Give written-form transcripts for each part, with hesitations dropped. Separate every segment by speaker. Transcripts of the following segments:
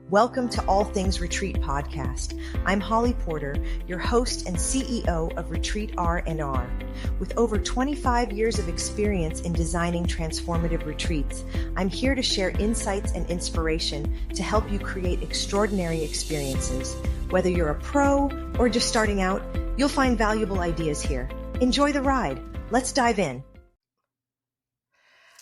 Speaker 1: Welcome to All Things Retreat podcast. I'm Holly Porter, your host and CEO of Retreat R&R. With over 25 years of experience in designing transformative retreats, I'm here to share insights and inspiration to help you create extraordinary experiences. Whether you're a pro or just starting out, you'll find valuable ideas here. Enjoy the ride. Let's dive in.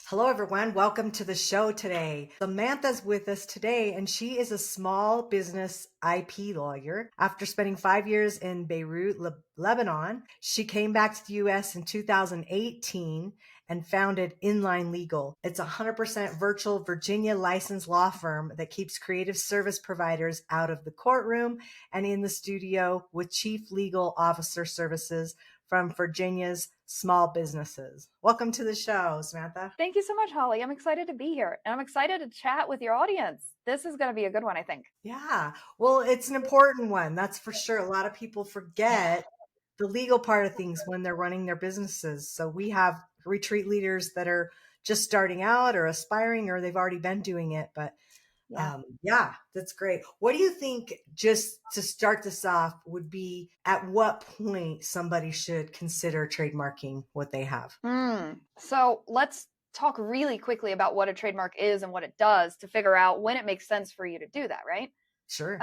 Speaker 1: Hello, everyone. Welcome to the show today. Samantha's with us today, and she is a small business IP lawyer. After spending 5 years in Beirut, Lebanon, she came back to the U.S. in 2018 and founded Inline Legal. It's a 100% virtual Virginia licensed law firm that keeps creative service providers out of the courtroom and in the studio with chief legal officer services from Virginia's small businesses. Welcome to the show, Samantha.
Speaker 2: Thank you so much, Holly. I'm excited to be here, and I'm excited to chat with your audience. This is going to be a good one, I think.
Speaker 1: Yeah, well, it's an important one, that's for sure. A lot of people forget the legal part of things when they're running their businesses. So we have retreat leaders that are just starting out or aspiring, or they've already been doing it, but yeah, that's great. What do you think, just to start this off, would be at what point somebody should consider trademarking what they have?
Speaker 2: So let's talk really quickly about what a trademark is and what it does to figure out when it makes sense for you to do that, right?
Speaker 1: Sure.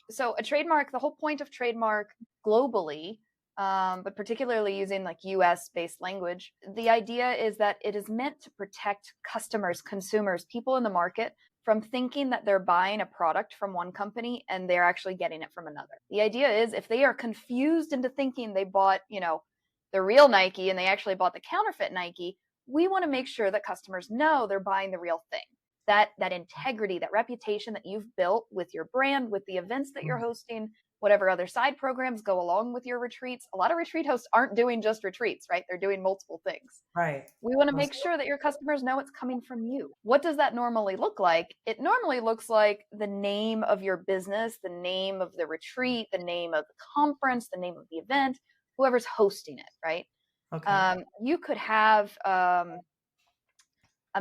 Speaker 2: So a trademark, the whole point of trademark globally, but particularly using like US based language, the idea is that it is meant to protect customers, consumers, people in the market from thinking that they're buying a product from one company and they're actually getting it from another. The idea is if they are confused into thinking they bought, the real Nike and they actually bought the counterfeit Nike, we want to make sure that customers know they're buying the real thing. That integrity, that reputation that you've built with your brand, with the events that you're hosting, whatever other side programs go along with your retreats. A lot of retreat hosts aren't doing just retreats, right? They're doing multiple things.
Speaker 1: Right.
Speaker 2: We want to make sure that your customers know it's coming from you. What does that normally look like? It normally looks like the name of your business, the name of the retreat, the name of the conference, the name of the event, whoever's hosting it, right?
Speaker 1: Okay.
Speaker 2: You could have a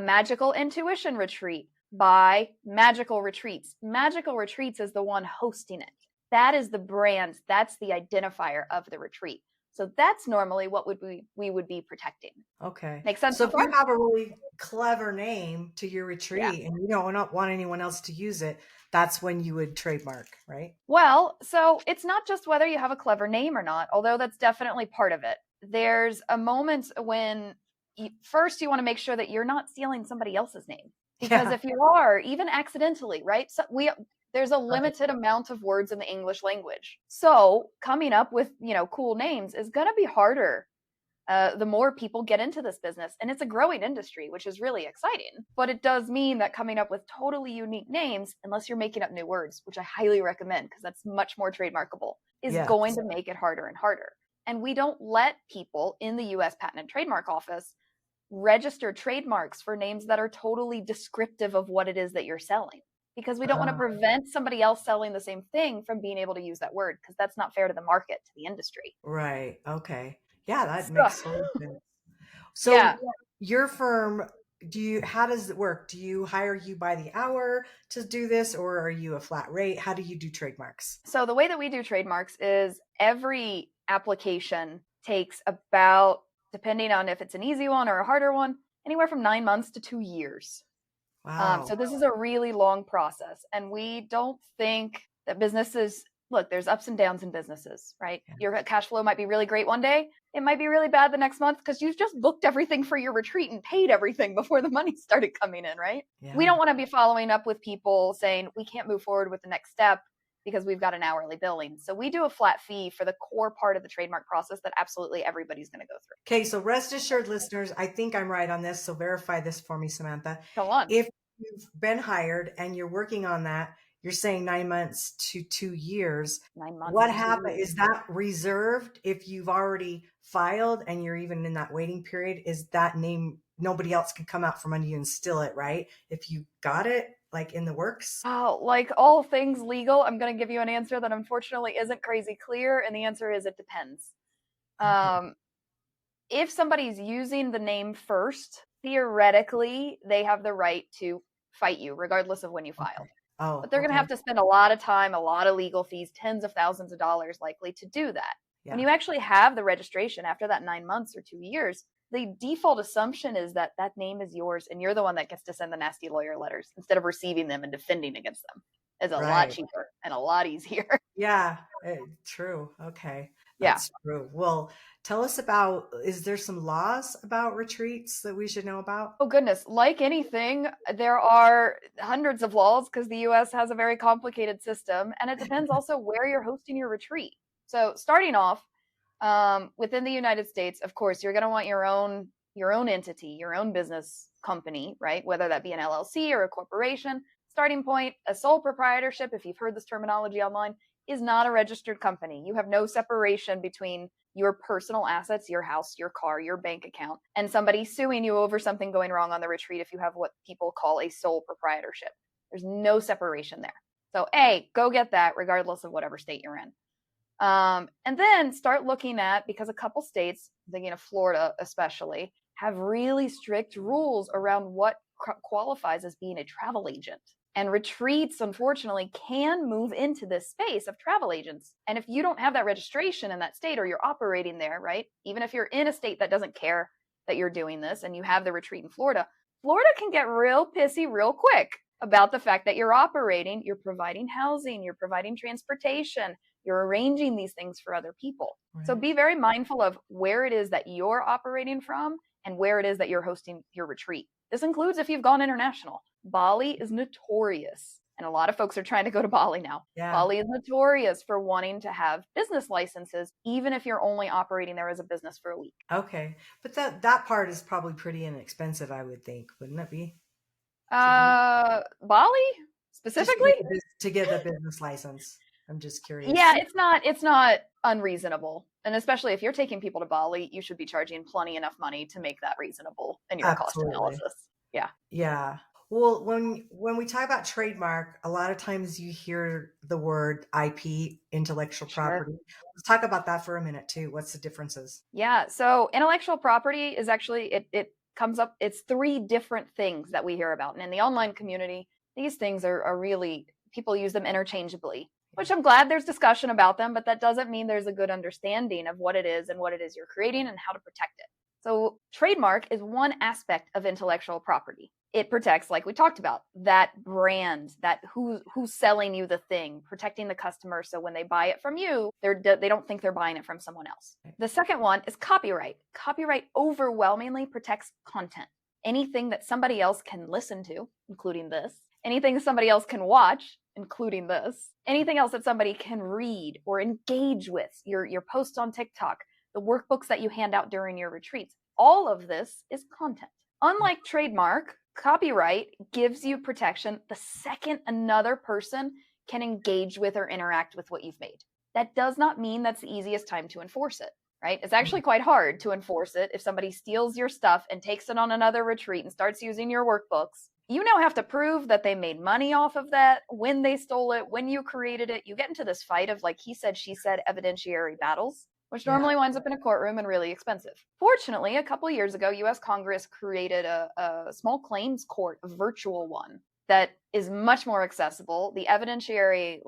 Speaker 2: magical intuition retreat by Magical Retreats. Magical Retreats is the one hosting it. That is the brand. That's the identifier of the retreat. So that's normally what we would be protecting.
Speaker 1: Okay.
Speaker 2: Makes sense?
Speaker 1: So if you have a really clever name to your retreat and you don't want anyone else to use it, that's when you would trademark, right?
Speaker 2: Well, so it's not just whether you have a clever name or not, although that's definitely part of it. There's a moment when first you want to make sure that you're not stealing somebody else's name. Because if you are, even accidentally, right? So there's a limited amount of words in the English language. So coming up with, cool names is going to be harder the more people get into this business. And it's a growing industry, which is really exciting. But it does mean that coming up with totally unique names, unless you're making up new words, which I highly recommend because that's much more trademarkable, is going to make it harder and harder. And we don't let people in the US Patent and Trademark Office register trademarks for names that are totally descriptive of what it is that you're selling, because we don't want to prevent somebody else selling the same thing from being able to use that word, because that's not fair to the market, to the industry.
Speaker 1: Right. Okay. Yeah, that makes total sense. So your firm, how does it work? Do you hire you by the hour to do this, or are you a flat rate? How do you do trademarks?
Speaker 2: So the way that we do trademarks is every application takes about, depending on if it's an easy one or a harder one, anywhere from 9 months to 2 years.
Speaker 1: Wow.
Speaker 2: So this is a really long process. And we don't think that businesses, look, there's ups and downs in businesses, right? Yeah. Your cash flow might be really great one day. It might be really bad the next month because you've just booked everything for your retreat and paid everything before the money started coming in, right? Yeah. We don't want to be following up with people saying we can't move forward with the next step because we've got an hourly billing. So we do a flat fee for the core part of the trademark process that absolutely everybody's going to go through.
Speaker 1: Okay, so rest assured, listeners, I think I'm right on this. So verify this for me, Samantha.
Speaker 2: Go on.
Speaker 1: If you've been hired and you're working on that, you're saying 9 months to 2 years.
Speaker 2: 9 months.
Speaker 1: What happened? Is that reserved if you've already filed and you're even in that waiting period? Is that name, nobody else can come out from under you and steal it, right? If you got it, like in the works?
Speaker 2: Oh, like all things legal, I'm going to give you an answer that unfortunately isn't crazy clear. And the answer is it depends. Okay. If somebody's using the name first, theoretically, they have the right to fight you regardless of when you filed.
Speaker 1: Oh,
Speaker 2: But they're going to
Speaker 1: okay.
Speaker 2: have to spend a lot of time, a lot of legal fees, tens of thousands of dollars likely to do that. When
Speaker 1: Yeah.
Speaker 2: you actually have the registration after that 9 months or 2 years, the default assumption is that that name is yours and you're the one that gets to send the nasty lawyer letters instead of receiving them and defending against them. It's a lot
Speaker 1: Right.
Speaker 2: cheaper and a lot easier.
Speaker 1: Yeah. True. Okay.
Speaker 2: Yeah.
Speaker 1: That's true. Well, tell us about, is there some laws about retreats that we should know about?
Speaker 2: Oh, goodness. Like anything, there are hundreds of laws because the US has a very complicated system. And it depends also where you're hosting your retreat. So, starting off, within the United States, of course, you're going to want your own entity, your own business company, right? Whether that be an LLC or a corporation. Starting point, a sole proprietorship, if you've heard this terminology online, is not a registered company. You have no separation between your personal assets, your house, your car, your bank account, and somebody suing you over something going wrong on the retreat if you have what people call a sole proprietorship. There's no separation there. So, A, go get that regardless of whatever state you're in. And then start looking at, because a couple states, thinking of Florida especially, have really strict rules around what qualifies as being a travel agent. And retreats, unfortunately, can move into this space of travel agents. And if you don't have that registration in that state or you're operating there, right? Even if you're in a state that doesn't care that you're doing this and you have the retreat in Florida, Florida can get real pissy real quick about the fact that you're operating, you're providing housing, you're providing transportation, you're arranging these things for other people. So
Speaker 1: Right.
Speaker 2: be very mindful of where it is that you're operating from and where it is that you're hosting your retreat. This includes if you've gone international. Bali is notorious, and a lot of folks are trying to go to Bali now.
Speaker 1: Yeah.
Speaker 2: Bali is notorious for wanting to have business licenses, even if you're only operating there as a business for a week.
Speaker 1: Okay. But that part is probably pretty inexpensive, I would think, wouldn't it be? To do
Speaker 2: Bali
Speaker 1: just
Speaker 2: specifically?
Speaker 1: to get the business license. I'm just
Speaker 2: Yeah,
Speaker 1: curious.
Speaker 2: it's not unreasonable. And especially if you're taking people to Bali, you should be charging plenty enough money to make that reasonable in your cost
Speaker 1: Absolutely.
Speaker 2: analysis. Yeah.
Speaker 1: Yeah. Well, when we talk about trademark, a lot of times you hear the word IP, intellectual
Speaker 2: Sure.
Speaker 1: property. Let's talk about that for a minute too. What's the differences?
Speaker 2: Yeah. So intellectual property is actually it comes up, it's three different things that we hear about. And in the online community, these things are really, people use them interchangeably,
Speaker 1: Yeah.
Speaker 2: which I'm glad there's discussion about them, but that doesn't mean there's a good understanding of what it is and what it is you're creating and how to protect it. So trademark is one aspect of intellectual property. It protects, like we talked about, that brand, that who's selling you the thing, protecting the customer so when they buy it from you, they don't think they're buying it from someone else. The second one is copyright. Copyright overwhelmingly protects content. Anything that somebody else can listen to, including this, anything somebody else can watch, including this, anything else that somebody can read or engage with, your posts on TikTok, the workbooks that you hand out during your retreats, all of this is content. Unlike trademark, copyright gives you protection the second another person can engage with or interact with what you've made. That does not mean that's the easiest time to enforce it, right? It's actually quite hard to enforce it if somebody steals your stuff and takes it on another retreat and starts using your workbooks. You now have to prove that they made money off of that, when they stole it, when you created it. You get into this fight of, like he said, she said, evidentiary battles, which
Speaker 1: Yeah.
Speaker 2: normally winds up in a courtroom and really expensive. Fortunately, a couple of years ago, US Congress created a small claims court, a virtual one, that is much more accessible. The evidentiary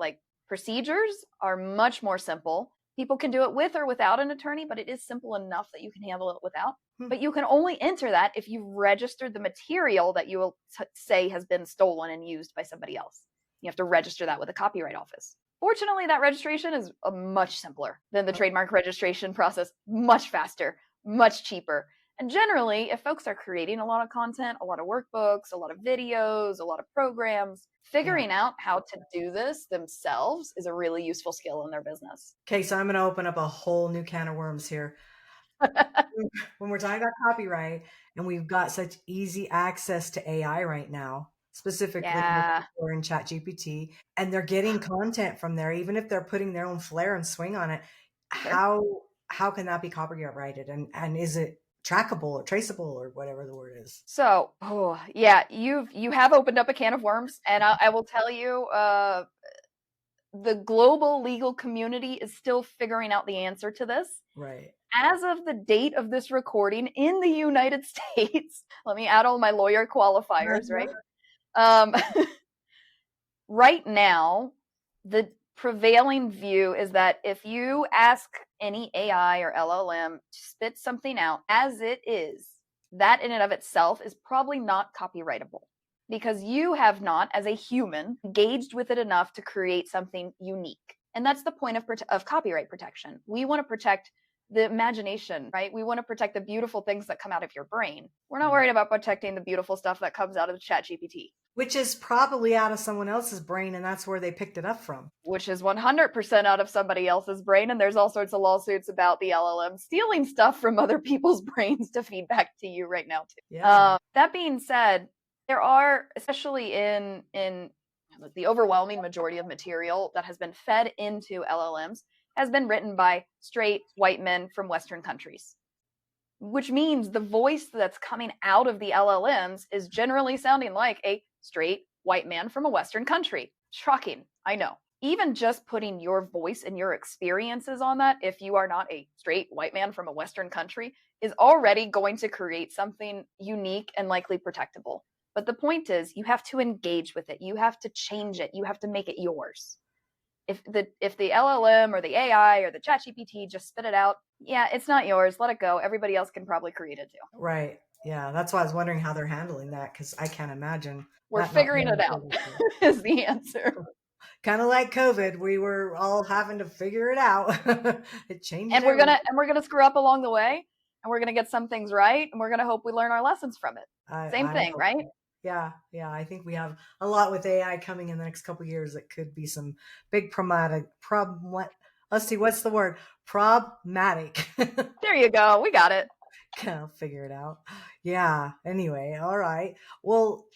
Speaker 2: procedures are much more simple. People can do it with or without an attorney, but it is simple enough that you can handle it without.
Speaker 1: Hmm.
Speaker 2: But you can only enter that if you've registered the material that you will say has been stolen and used by somebody else. You have to register that with a copyright office. Fortunately, that registration is much simpler than the trademark registration process, much faster, much cheaper. And generally, if folks are creating a lot of content, a lot of workbooks, a lot of videos, a lot of programs, figuring out how to do this themselves is a really useful skill in their business.
Speaker 1: Okay, so I'm going to open up a whole new can of worms here. When we're talking about copyright and we've got such easy access to AI right now, specifically
Speaker 2: Yeah.
Speaker 1: in ChatGPT, and they're getting content from there, even if they're putting their own flair and swing on it,
Speaker 2: Sure.
Speaker 1: how can that be copyrighted? And is it trackable or traceable or whatever the word is?
Speaker 2: So, yeah, you have opened up a can of worms, and I will tell you, the global legal community is still figuring out the answer to this.
Speaker 1: Right.
Speaker 2: As of the date of this recording in the United States, let me add all my lawyer qualifiers, right? Um, Right now, the prevailing view is that if you ask any AI or LLM to spit something out as it is, that in and of itself is probably not copyrightable because you have not, as a human, engaged with it enough to create something unique. And that's the point of copyright protection. We want to protect the imagination, right? We want to protect the beautiful things that come out of your brain. We're not worried about protecting the beautiful stuff that comes out of ChatGPT.
Speaker 1: Which is probably out of someone else's brain, and that's where they picked it up from.
Speaker 2: Which is 100% out of somebody else's brain, and there's all sorts of lawsuits about the LLM stealing stuff from other people's brains to feed back to you right now, too.
Speaker 1: Yeah.
Speaker 2: That being said, there are, especially in the overwhelming majority of material that has been fed into LLMs, has been written by straight white men from Western countries. Which means the voice that's coming out of the LLMs is generally sounding like a straight white man from a Western country. Shocking, I know. Even just putting your voice and your experiences on that, if you are not a straight white man from a Western country, is already going to create something unique and likely protectable. But the point is, you have to engage with it. You have to change it. You have to make it yours. If the LLM or the AI or the ChatGPT just spit it out, yeah, it's not yours. Let it go. Everybody else can probably create it too.
Speaker 1: Right. Yeah. That's why I was wondering how they're handling that, because I can't imagine.
Speaker 2: We're figuring it out is the answer.
Speaker 1: Kind of like COVID, we were all having to figure it out. It changed.
Speaker 2: And we're gonna screw up along the way, and we're gonna get some things right, and we're gonna hope we learn our lessons from it. Same thing, right?
Speaker 1: Yeah, I think we have a lot with AI coming in the next couple of years. That could be some big let's see, what's the word? Problematic.
Speaker 2: There you go. We got it.
Speaker 1: I'll figure it out. Yeah. Anyway, all right. Well,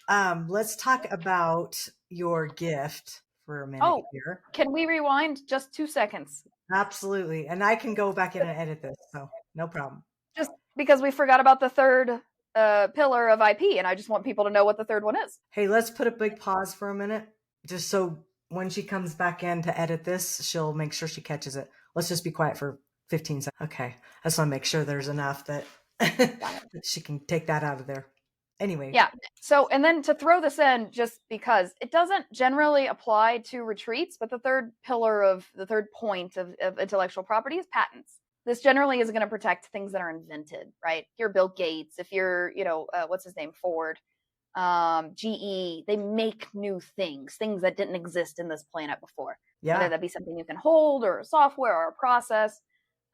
Speaker 1: let's talk about your gift for a minute here.
Speaker 2: Can we rewind just 2 seconds?
Speaker 1: Absolutely. And I can go back in and edit this, so no problem.
Speaker 2: Just because we forgot about the third pillar of IP, and I just want people to know what the third one is.
Speaker 1: Hey, let's put a big pause for a minute, just so when she comes back in to edit this, she'll make sure she catches it. Let's just be quiet for 15 seconds. Okay. I just want to make sure there's enough that she can take that out of there. Anyway.
Speaker 2: Yeah. So, and then to throw this in, just because it doesn't generally apply to retreats, but the third pillar of the third point of intellectual property is patents. This generally is going to protect things that are invented, right? If you're Bill Gates, if you're, what's his name, Ford, GE, they make new things that didn't exist in this planet before.
Speaker 1: Yeah.
Speaker 2: Whether that be something you can hold or a software or a process.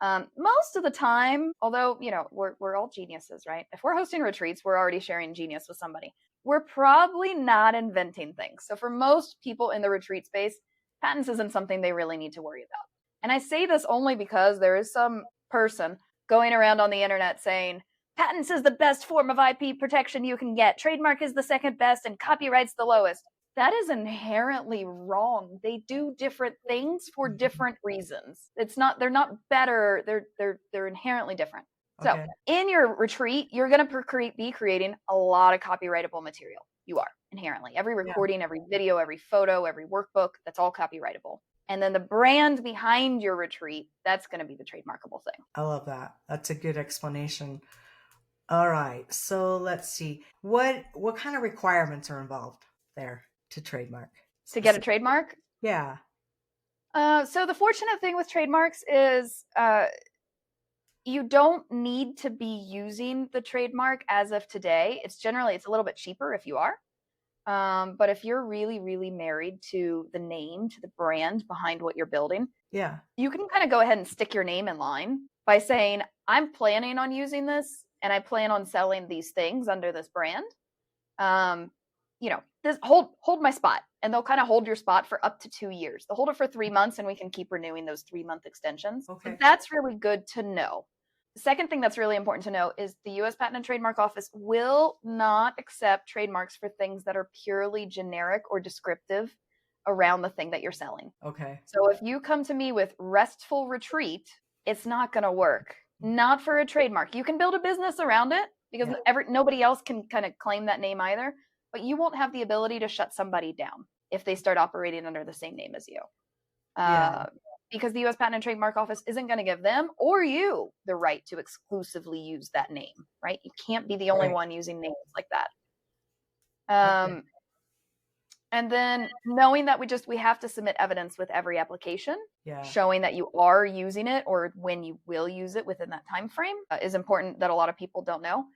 Speaker 2: Most of the time, although, we're all geniuses, right? If we're hosting retreats, we're already sharing genius with somebody. We're probably not inventing things. So for most people in the retreat space, patents isn't something they really need to worry about. And I say this only because there is some person going around on the internet saying, patents is the best form of IP protection you can get. Trademark is the second best and copyright's the lowest. That is inherently wrong. They do different things for different reasons. They're not better. They're inherently different. Okay. So in your retreat, you're going to be creating a lot of copyrightable material. You are inherently. Every recording, every video, every photo, every workbook, that's all copyrightable. And then the brand behind your retreat, that's going to be the trademarkable thing.
Speaker 1: I love that. That's a good explanation. All right. So let's see. What kind of requirements are involved there to trademark?
Speaker 2: To get a trademark?
Speaker 1: Yeah.
Speaker 2: So the fortunate thing with trademarks is you don't need to be using the trademark as of today. It's a little bit cheaper if you are. But if you're really, really married to the name, to the brand behind what you're building, you can kind of go ahead and stick your name in line by saying, I'm planning on using this and I plan on selling these things under this brand. This hold my spot, and they'll kind of hold your spot for up to 2 years. They'll hold it for 3 months and we can keep renewing those 3-month extensions. Okay. So that's really good to know. The second thing that's really important to know is the U.S. Patent and Trademark Office will not accept trademarks for things that are purely generic or descriptive around the thing that you're selling.
Speaker 1: Okay.
Speaker 2: So if you come to me with restful retreat, it's not going to work. Not for a trademark. You can build a business around it because nobody else can kind of claim that name either, but you won't have the ability to shut somebody down if they start operating under the same name as you. Because the U.S. Patent and Trademark Office isn't going to give them or you the right to exclusively use that name, right? You can't be the only one using names like that. And then knowing that we have to submit evidence with every application,
Speaker 1: Yeah.
Speaker 2: showing that you are using it or when you will use it within that time frame is important, that a lot of people don't know.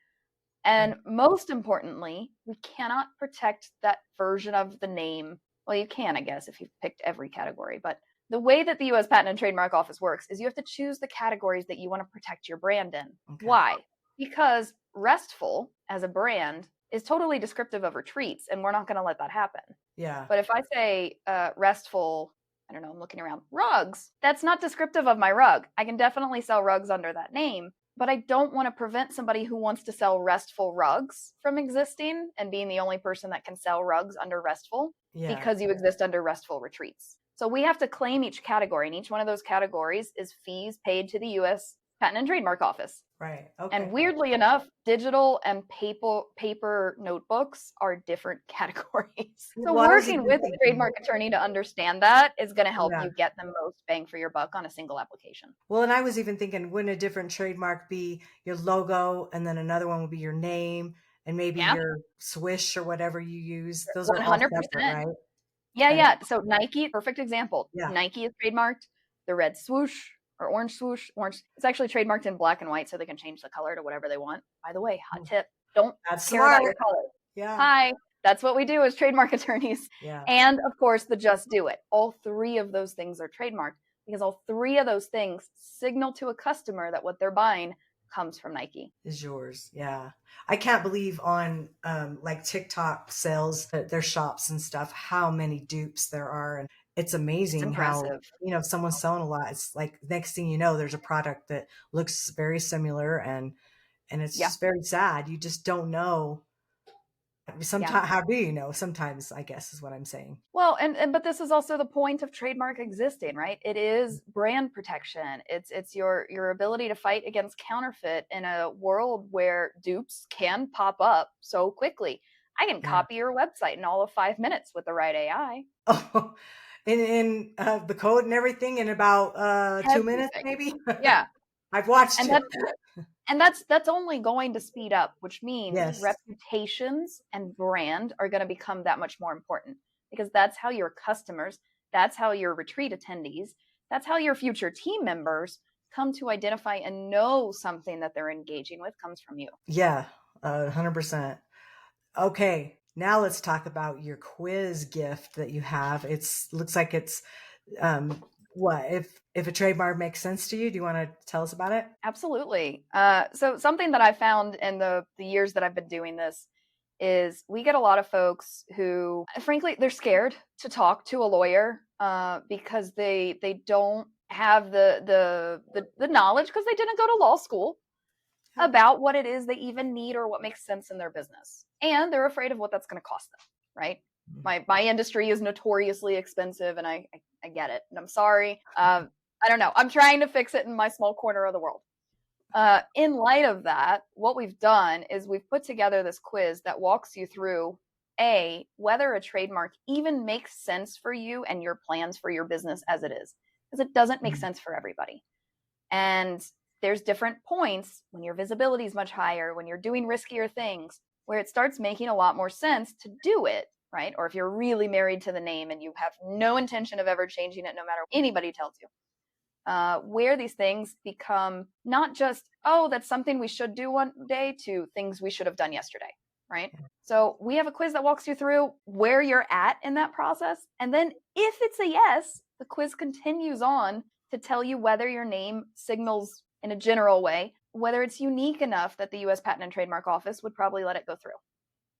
Speaker 2: And most importantly, we cannot protect that version of the name. Well, you can, I guess, if you've picked every category, but the way that the US Patent and Trademark Office works is you have to choose the categories that you want to protect your brand in.
Speaker 1: Okay.
Speaker 2: Why? Because Restful as a brand is totally descriptive of retreats, and we're not going to let that happen.
Speaker 1: Yeah.
Speaker 2: But if I say Restful, I don't know, I'm looking around, rugs, that's not descriptive of my rug. I can definitely sell rugs under that name, but I don't want to prevent somebody who wants to sell Restful rugs from existing and being the only person that can sell rugs under Restful because you exist under Restful retreats. So we have to claim each category, and each one of those categories is fees paid to the US Patent and Trademark Office.
Speaker 1: Right. Okay.
Speaker 2: And weirdly enough, digital and paper notebooks are different categories. So working with a trademark attorney to understand that is going to help you get the most bang for your buck on a single application.
Speaker 1: Well, and I was even thinking, wouldn't a different trademark be your logo, and then another one would be your name, and maybe your swish or whatever you use? Those are all separate, right?
Speaker 2: Yeah. So Nike, perfect example.
Speaker 1: Yeah.
Speaker 2: Nike is trademarked. The red swoosh or orange swoosh, it's actually trademarked in black and white, so they can change the color to whatever they want. By the way, hot tip, don't care about your color.
Speaker 1: Yeah.
Speaker 2: Hi, that's what we do as trademark attorneys.
Speaker 1: Yeah.
Speaker 2: And of course, the just do it. All three of those things are trademarked because all three of those things signal to a customer that what they're buying comes from Nike.
Speaker 1: Is yours. Yeah. I can't believe on like TikTok sales, their shops and stuff, how many dupes there are. And it's amazing how, if someone's selling a lot, it's like next thing you know, there's a product that looks very similar, and it's just very sad. You just don't know. Sometimes, how do you know? Sometimes, I guess, is what I'm saying.
Speaker 2: Well, but this is also the point of trademark existing, right? It is brand protection. It's your ability to fight against counterfeit in a world where dupes can pop up so quickly. I can copy your website in all of 5 minutes with the right AI.
Speaker 1: Oh, in the code and everything in about 2 minutes, maybe.
Speaker 2: Yeah,
Speaker 1: I've watched it.
Speaker 2: And that's only going to speed up, which means reputations and brand are going to become that much more important, because that's how your customers, that's how your retreat attendees, that's how your future team members come to identify and know something that they're engaging with comes from you.
Speaker 1: Yeah, 100%. Okay, now let's talk about your quiz gift that you have. Looks like it's what if a trademark makes sense to you? Do you want to tell us about it?
Speaker 2: Absolutely. So something that I found in the years that I've been doing this is we get a lot of folks who, frankly, they're scared to talk to a lawyer because they don't have the knowledge, because they didn't go to law school, about what it is they even need or what makes sense in their business, and they're afraid of what that's going to cost them. Right. My industry is notoriously expensive, and I get it, and I'm sorry. I don't know. I'm trying to fix it in my small corner of the world. In light of that, what we've done is we've put together this quiz that walks you through whether a trademark even makes sense for you and your plans for your business as it is, because it doesn't make sense for everybody. And there's different points when your visibility is much higher, when you're doing riskier things, where it starts making a lot more sense to do it, right? Or if you're really married to the name and you have no intention of ever changing it, no matter what anybody tells you. Where these things become not just, oh, that's something we should do one day, to things we should have done yesterday, right? So we have a quiz that walks you through where you're at in that process. And then if it's a yes, the quiz continues on to tell you whether your name signals in a general way, whether it's unique enough that the US Patent and Trademark Office would probably let it go through,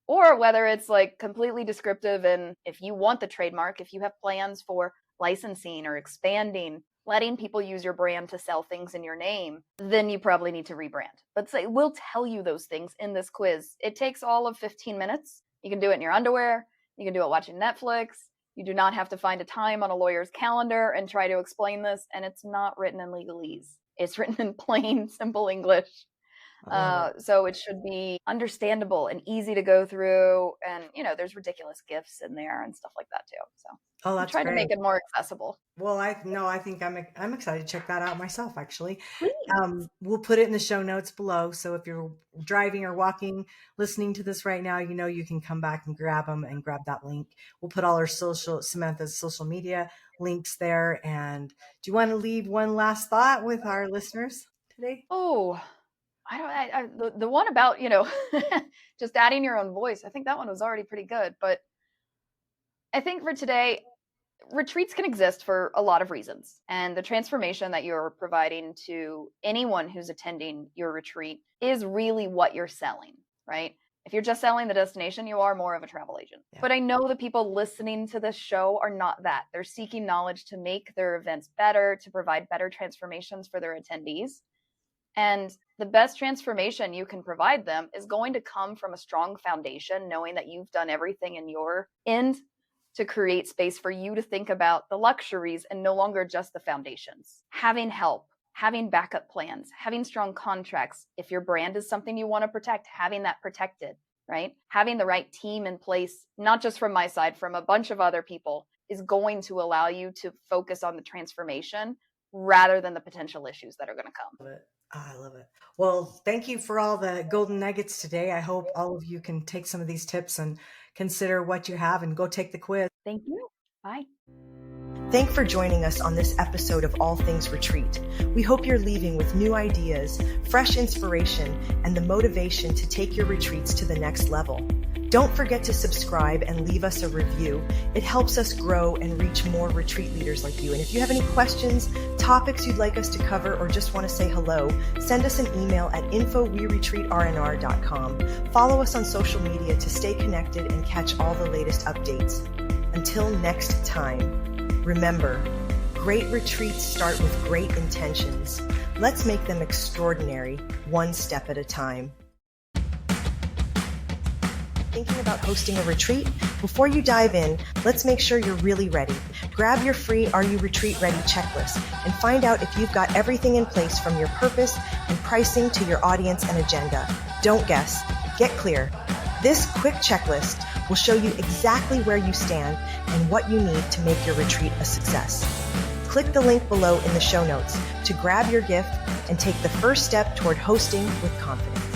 Speaker 2: or whether it's like completely descriptive. And if you want the trademark, if you have plans for licensing or expanding, letting people use your brand to sell things in your name, then you probably need to rebrand. But we'll tell you those things in this quiz. It takes all of 15 minutes. You can do it in your underwear. You can do it watching Netflix. You do not have to find a time on a lawyer's calendar and try to explain this. And it's not written in legalese. It's written in plain, simple English.
Speaker 1: I love
Speaker 2: So it should be understandable and easy to go through. And, there's ridiculous gifts in there and stuff like that too. So
Speaker 1: Oh,
Speaker 2: I'm
Speaker 1: that's
Speaker 2: trying to
Speaker 1: great.
Speaker 2: make it more accessible.
Speaker 1: Well, I think I'm excited to check that out myself, actually.
Speaker 2: Please.
Speaker 1: We'll put it in the show notes below. So if you're driving or walking, listening to this right now, you can come back and grab them and grab that link. We'll put all our Samantha's social media links there. And do you want to leave one last thought with our listeners today?
Speaker 2: Oh, the one about, just adding your own voice. I think that one was already pretty good, but I think for today, retreats can exist for a lot of reasons. And the transformation that you're providing to anyone who's attending your retreat is really what you're selling, right? If you're just selling the destination, you are more of a travel agent. Yeah. But I know the people listening to this show are not that. They're seeking knowledge to make their events better, to provide better transformations for their attendees. And the best transformation you can provide them is going to come from a strong foundation, knowing that you've done everything in your end to create space for you to think about the luxuries and no longer just the foundations. Having help, having backup plans, having strong contracts. If your brand is something you want to protect, having that protected, right? Having the right team in place, not just from my side, from a bunch of other people, is going to allow you to focus on the transformation rather than the potential issues that are going to come.
Speaker 1: Love it. Oh, I love it. Well, thank you for all the golden nuggets today. I hope all of you can take some of these tips and consider what you have and go take the quiz.
Speaker 2: Thank you. Bye.
Speaker 1: Thanks for joining us on this episode of All Things Retreat. We hope you're leaving with new ideas, fresh inspiration, and the motivation to take your retreats to the next level. Don't forget to subscribe and leave us a review. It helps us grow and reach more retreat leaders like you. And if you have any questions, topics you'd like us to cover, or just want to say hello, send us an email at info@weretreatrnr.com. Follow us on social media to stay connected and catch all the latest updates. Until next time, remember, great retreats start with great intentions. Let's make them extraordinary, one step at a time. Thinking about hosting a retreat? Before you dive in, let's make sure you're really ready. Grab your free Are You Retreat Ready checklist and find out if you've got everything in place from your purpose and pricing to your audience and agenda. Don't guess. Get clear. This quick checklist will show you exactly where you stand and what you need to make your retreat a success. Click the link below in the show notes to grab your gift and take the first step toward hosting with confidence.